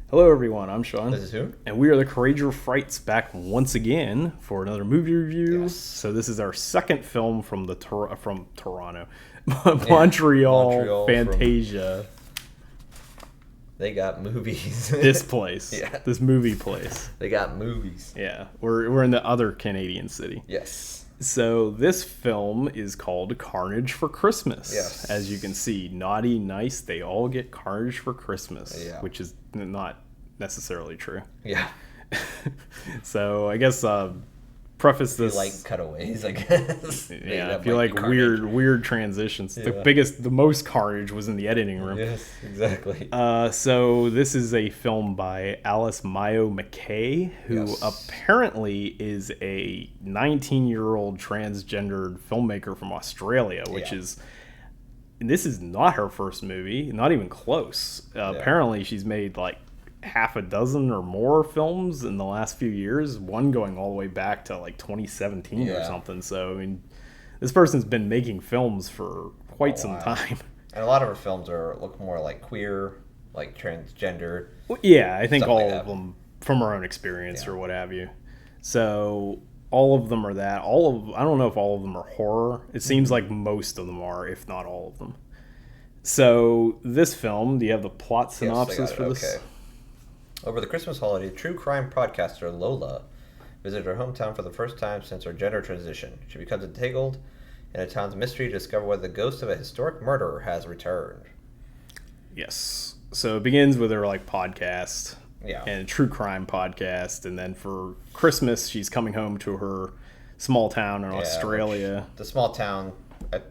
Hello everyone, I'm Sean. This is who? And we are the Courageour Frights back once again for another movie review. Yes. So this is our second film from the Toronto. Montreal Fantasia. They got movies. This place. Yeah. This movie place. They got movies. Yeah. We're in the other Canadian city. Yes. So this film is called Carnage for Chrstmas. Yes. As you can see, naughty, nice, they all get carnage for Christmas. Yeah. Which is not necessarily true. Yeah. So I guess preface this. You like cutaways, I guess. Yeah, I feel like weird transitions. Yeah. The most carnage was in the editing room. Yes, exactly. So this is a film by Alice Maio Mackay, who apparently is a 19-year-old transgendered filmmaker from Australia, which is. This is not her first movie, not even close. Apparently, she's made like half a dozen or more films in the last few years, one going all the way back to like 2017 or something. So, I mean, this person's been making films for quite some time. And a lot of her films look more like queer, like transgender. Well, yeah, I think all like of them from our own experience or what have you. So, all of them are that. I don't know if all of them are horror. It seems like most of them are, if not all of them. So, this film, do you have the plot synopsis for this? Okay. Over the Christmas holiday, true crime podcaster Lola visited her hometown for the first time since her gender transition. She becomes entangled in a town's mystery to discover whether the ghost of a historic murderer has returned. Yes. So it begins with her like podcast and a true crime podcast, and then for Christmas she's coming home to her small town in Australia. The small town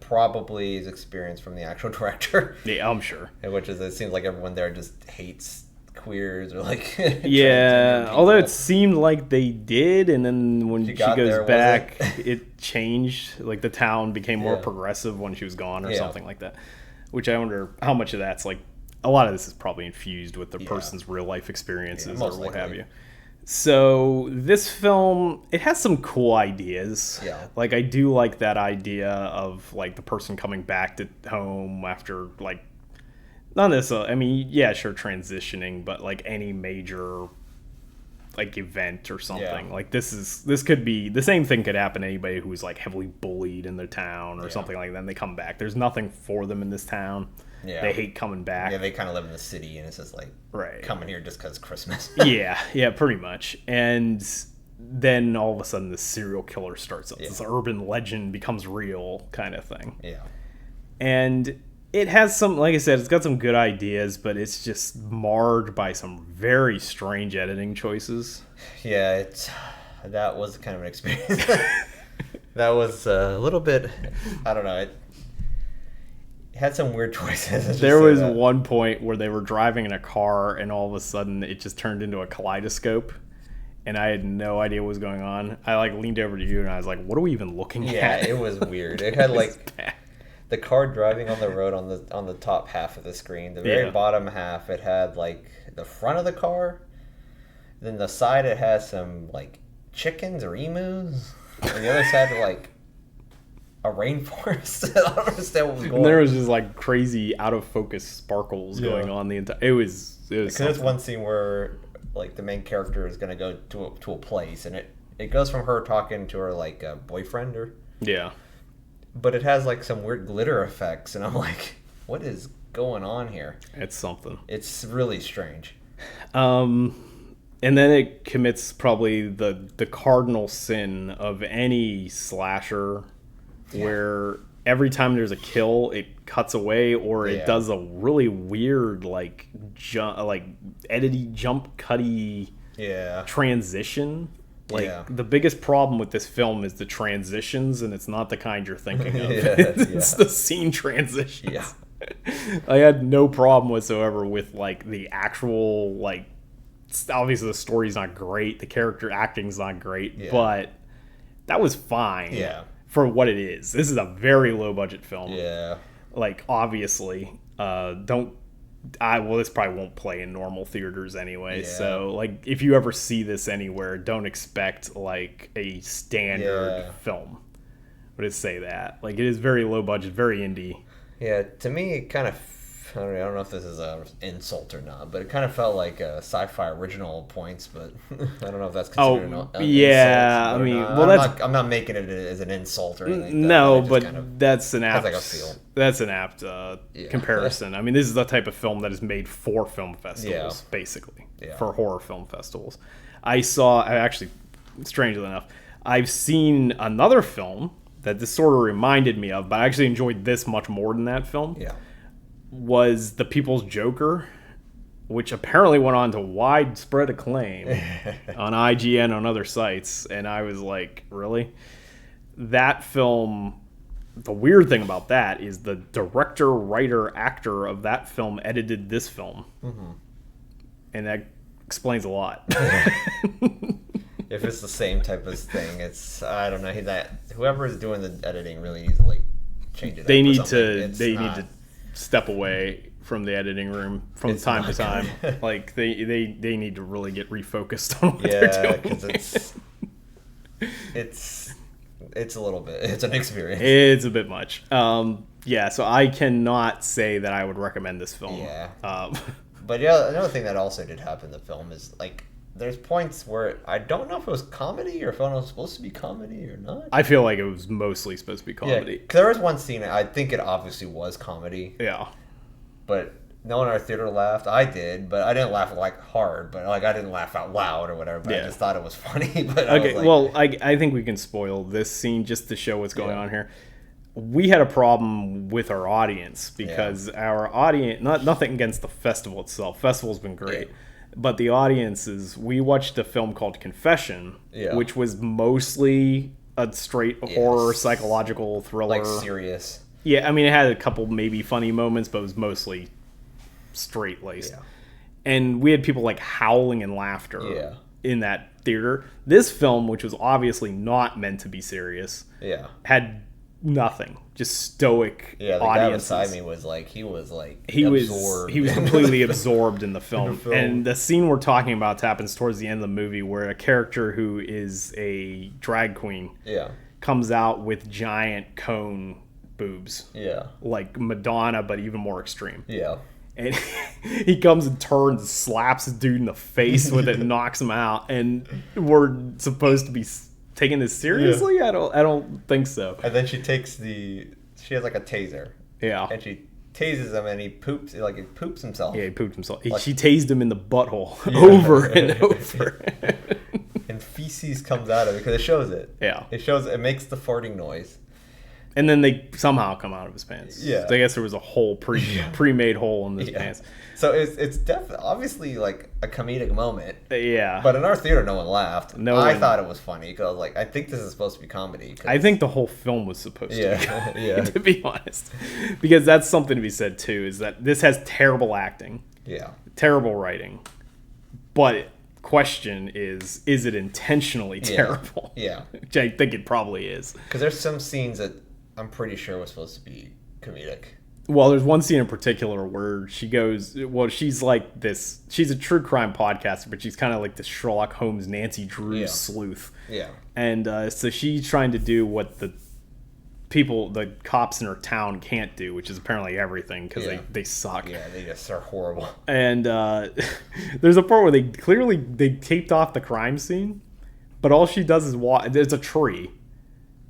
probably is experienced from the actual director. Yeah, I'm sure. Which is, it seems like everyone there just hates queers or like although it seemed like they did, and then when she goes back it changed, like the town became more progressive when she was gone or something like that, which I wonder how much of that's like, a lot of this is probably infused with the person's real life experiences or what have you. So this film, it has some cool ideas. Like I do like that idea of like the person coming back to home after like, not necessarily, I mean, yeah, sure, transitioning, but like any major like event or something. Like this could be, the same thing could happen to anybody who's like heavily bullied in their town or something like that, and they come back. There's nothing for them in this town. They hate coming back. Yeah, they kind of live in the city, and it's just like coming here just because Christmas. yeah, pretty much. And then all of a sudden this serial killer starts up. This urban legend becomes real kind of thing. And it has some, like I said, it's got some good ideas, but it's just marred by some very strange editing choices. Yeah, that was kind of an experience. That was a little bit, I don't know, it had some weird choices. There was one point where they were driving in a car, and all of a sudden it just turned into a kaleidoscope, and I had no idea what was going on. I like leaned over to you, and I was like, what are we even looking at? Yeah, it was weird. It had like... bad. The car driving on the road on the top half of the screen. The very bottom half, it had like the front of the car. Then the side, it has some like chickens or emus. And the other side, like a rainforest. I don't understand what was going on. There was just like crazy out of focus sparkles going on the entire. It was because there's one scene where like the main character is gonna go to a place, and it goes from her talking to her like boyfriend or but it has like some weird glitter effects, and I'm like, what is going on here? It's something. It's really strange. And then it commits probably the cardinal sin of any slasher, where every time there's a kill, it cuts away, or it does a really weird like edity jump cutty transition. Like the biggest problem with this film is the transitions, and it's not the kind you're thinking of. It's the scene transitions. I had no problem whatsoever with like the actual like. Obviously, the story's not great, the character acting's not great, but that was fine for what it is. This is a very low budget film. Like obviously, this probably won't play in normal theaters anyway. So, like, if you ever see this anywhere, don't expect like a standard film. Would it say that? Like, it is very low budget, very indie. Yeah, to me, it kind of I don't know if this is an insult or not, but it kind of felt like a sci-fi original points, but I don't know if that's considered an yeah, insult. I mean, well, I'm not making it as an insult or anything. No, but kind of that's an apt. Like a feel. That's an apt comparison. I mean, this is the type of film that is made for film festivals, basically, for horror film festivals. I actually, strangely enough, I've seen another film that this sort of reminded me of, but I actually enjoyed this much more than that film. Yeah. Was The People's Joker, which apparently went on to widespread acclaim on IGN and other sites. And I was like, really? That film, the weird thing about that is the director, writer, actor of that film edited this film. Mm-hmm. And that explains a lot. If it's the same type of thing, I don't know, whoever is doing the editing really needs to like change it. They need to step away from the editing room from time to time. Like they need to really get refocused on what they're doing. Because it's a little bit. It's an experience. It's a bit much. So I cannot say that I would recommend this film. Yeah. But yeah, another thing that also did happen in the film is like there's points where I don't know if it was comedy or if it was supposed to be comedy or not. I feel like it was mostly supposed to be comedy. Yeah, 'cause there was one scene, I think it obviously was comedy. Yeah. But no one in our theater laughed. I did, but I didn't laugh like hard. But like I didn't laugh out loud or whatever. But I just thought it was funny. But I think we can spoil this scene just to show what's going on here. We had a problem with our audience because our audience, nothing against the festival itself. Festival's been great. Yeah. But the audiences, we watched a film called Confession, which was mostly a straight horror, psychological thriller. Like serious. Yeah, I mean, it had a couple maybe funny moments, but it was mostly straight-laced. Yeah. And we had people like howling in laughter in that theater. This film, which was obviously not meant to be serious, had nothing. Just stoic the guy beside me was like, he was absorbed. He was completely absorbed in the film. And the scene we're talking about happens towards the end of the movie where a character who is a drag queen comes out with giant cone boobs. Yeah. Like Madonna, but even more extreme. Yeah. And he comes and turns and slaps a dude in the face with it and knocks him out. And we're supposed to be taking this seriously? I don't think so. And then she has like a taser. Yeah. And she tases him and he poops himself. Yeah, he pooped himself. She tased him in the butthole over and over. And feces comes out of it because it shows it. Yeah. It makes the farting noise. And then they somehow come out of his pants. Yeah. So I guess there was a whole pre-made hole in his pants. So it's definitely obviously like a comedic moment. Yeah. But in our theater, no one laughed. I thought it was funny because I was like, I think this is supposed to be comedy. I think the whole film was supposed to be, to be honest. Because that's something to be said too, is that this has terrible acting. Yeah. Terrible writing. But question is it intentionally terrible? Yeah. Which I think it probably is. Because there's some scenes that I'm pretty sure was supposed to be comedic. Well, there's one scene in particular where she goes, she's like this, she's a true crime podcaster, but she's kind of like this Sherlock Holmes, Nancy Drew sleuth. Yeah. And so she's trying to do what the cops in her town can't do, which is apparently everything, because they suck. Yeah, they just are horrible. And there's a part where they taped off the crime scene, but all she does is walk, there's a tree,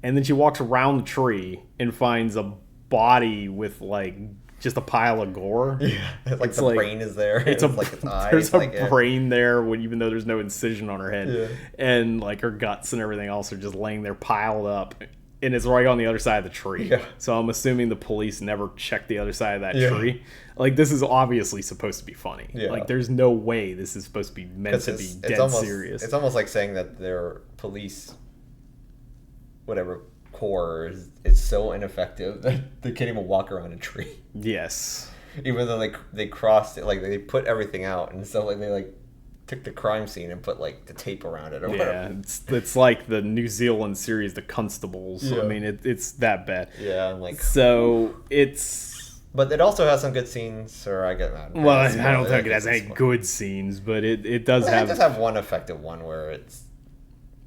and then she walks around the tree and finds a body with like just a pile of gore. Yeah, it's the brain is there. It's like its eyes. There's a brain there, even though there's no incision on her head, and like her guts and everything else are just laying there piled up, and it's right on the other side of the tree. Yeah. So I'm assuming the police never checked the other side of that tree. Like this is obviously supposed to be funny. Yeah. Like there's no way this is supposed to be meant to be dead serious. It's almost like saying that their police, whatever, core is so ineffective that they can't even walk around a tree. Yes. Even though they crossed it, like they put everything out, and so like they like took the crime scene and put like the tape around it or whatever. Yeah, it's like the New Zealand series, The Constables. Yeah. I mean, it's that bad. Yeah, I'm like so it's. But it also has some good scenes, or I get mad. Well, I don't think it has any good scenes, but it does have. It does have one effective one where it's.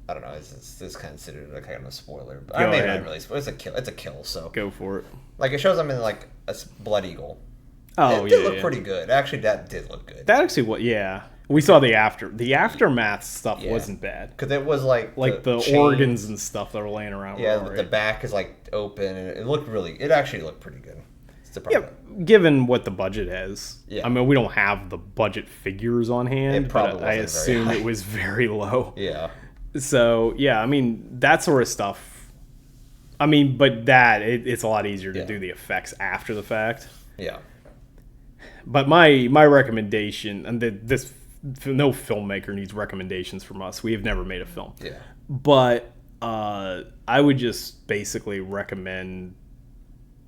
I don't know. It's considered a kind of a spoiler, but I mean, not really. It's a kill. It's a kill. So go for it. Like it shows them in like a blood eagle. Oh, it did look pretty good. Actually, that did look good. That actually, yeah. We saw the aftermath stuff wasn't bad. Because it was like the organs and stuff that were laying around. Yeah, the back is like open, and it actually looked pretty good. Yeah, given what the budget is. Yeah. I mean, we don't have the budget figures on hand, but I assume it was very low. Yeah. So, yeah, I mean, that sort of stuff. I mean, but it's a lot easier to do the effects after the fact. Yeah. But my recommendation, and no filmmaker needs recommendations from us. We have never made a film. Yeah. But I would just basically recommend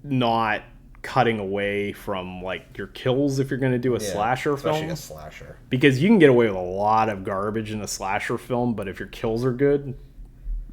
not cutting away from like your kills if you're going to do a slasher film. Especially a slasher. Because you can get away with a lot of garbage in a slasher film, but if your kills are good,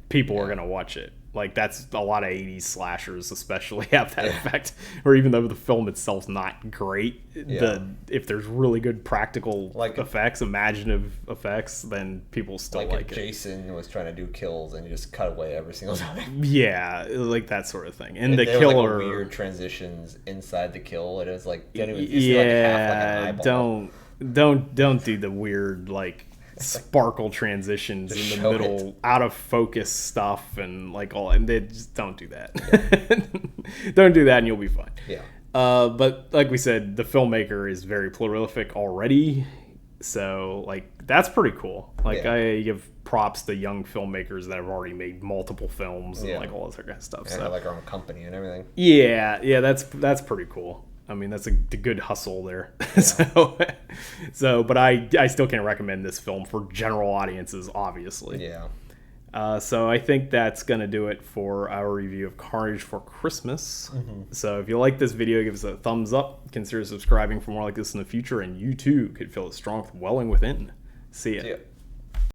people are going to watch it. Like, that's a lot of 80s slashers especially have that effect. Or even though the film itself's not great, if there's really good practical effects, imaginative effects, then people still like it. Jason was trying to do kills and you just cut away every single time. Yeah, like that sort of thing. And the killer... Like weird transitions inside the kill. It is like... half like an eyeball. Don't do the weird, like... sparkle transitions in the middle, out of focus stuff, and like all, and they just don't do that. Don't do that, and you'll be fine. Yeah. But like we said, the filmmaker is very prolific already, so like that's pretty cool. Like I give props to young filmmakers that have already made multiple films and like all this kind of stuff. And have like our own company and everything. Yeah, that's pretty cool. I mean, that's a good hustle there. Yeah. But I still can't recommend this film for general audiences, obviously. Yeah. So I think that's going to do it for our review of Carnage for Chrstmas. Mm-hmm. So if you like this video, give us a thumbs up. Consider subscribing for more like this in the future, and you too could feel the strength welling within. See ya.